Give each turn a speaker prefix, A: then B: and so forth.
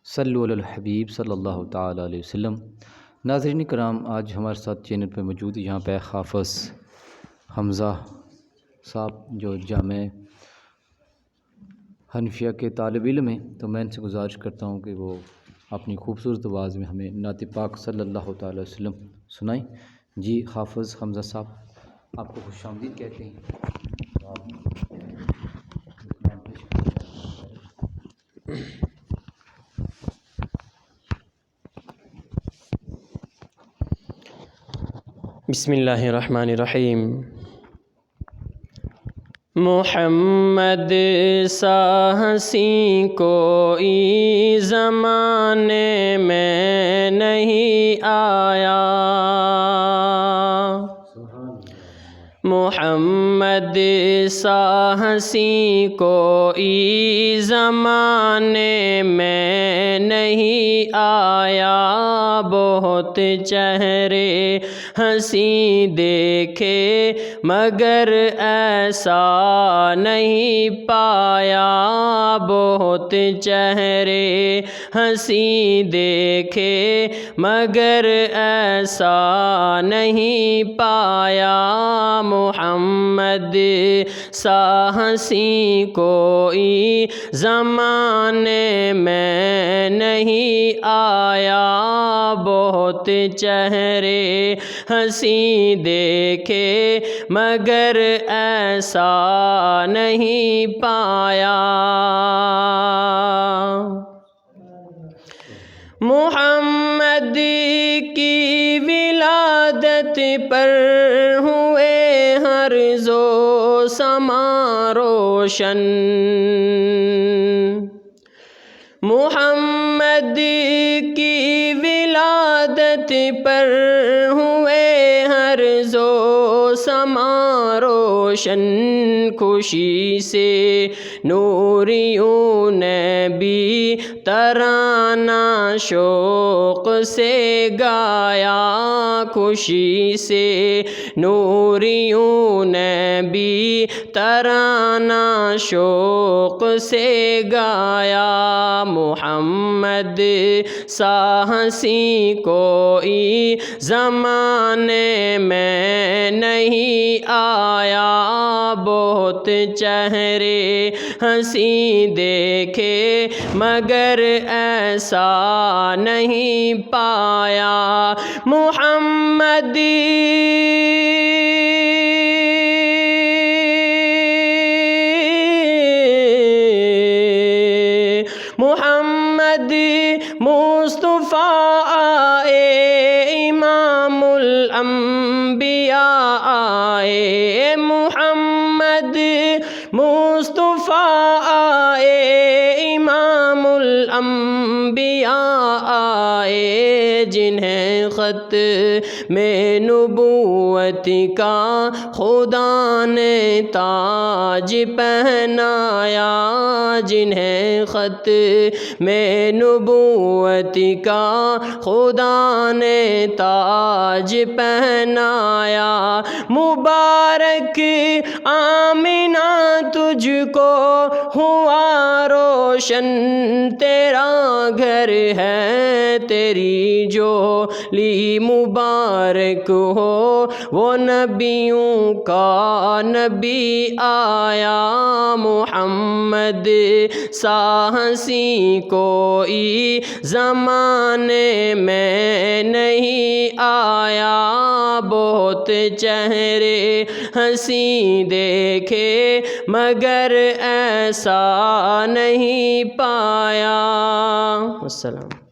A: صلو علی الحبیب صلی اللہ تعالی علیہ وسلم۔ ناظرین کرام، آج ہمارے ساتھ چینل پہ موجود یہاں پہ حافظ حمزہ صاحب جو جامع حنفیہ کے طالب علم ہیں، تو میں ان سے گزارش کرتا ہوں کہ وہ اپنی خوبصورت آواز میں ہمیں نعت پاک صلی اللہ تعالی علیہ وسلم سنائیں۔ جی حافظ حمزہ صاحب، آپ کو خوش آمدید کہتے ہیں۔
B: بسم اللہ الرحمن الرحیم۔ محمد سا حسین کوئی زمانے میں نہیں آیا، محمد سا حسین کوئی زمانے میں نہیں آیا، بہت چہرے ہنسی دیکھے مگر ایسا نہیں پایا، بہت چہرے ہنسی دیکھے مگر ایسا نہیں پایا، محمد سا حسین کوئی زمانے میں نہیں آیا، بہت چہرے ہنسی دیکھے مگر ایسا نہیں پایا، محمد کی ولادت پر ہوئے ہر زو سما روشن، محمد کی ولادت پر ہوئے ہر زو سما روشن، خوشی سے نوریوں نے بھی ترانہ شوق سے گایا، خوشی سے نوریوں نے بھی ترانہ شوق سے گایا، محمد سا حسین کوئی زمانے میں نہیں آیا، بہت چہرے ہنسی دیکھے مگر ایسا نہیں پایا، محمد مصطفیٰ آئے، امام الانبیاء آئے، محمد مصطفیٰ آئے، امام الانبیاء آئے، جنہیں خط میں نبوت کا خدا نے تاج پہنایا، جنہیں خط میں نبوت کا خدا نے تاج پہنایا، مبارک آمنہ تجھ کو ہوا روشن، تیرا گھر ہے تیری جولی مبارک ہو، وہ نبیوں کا نبی آیا، محمد سا حسین کوئی زمانے میں نہیں آیا، بہت چہرے ہنسی دیکھے مگر ایسا نہیں پایا۔ السلام۔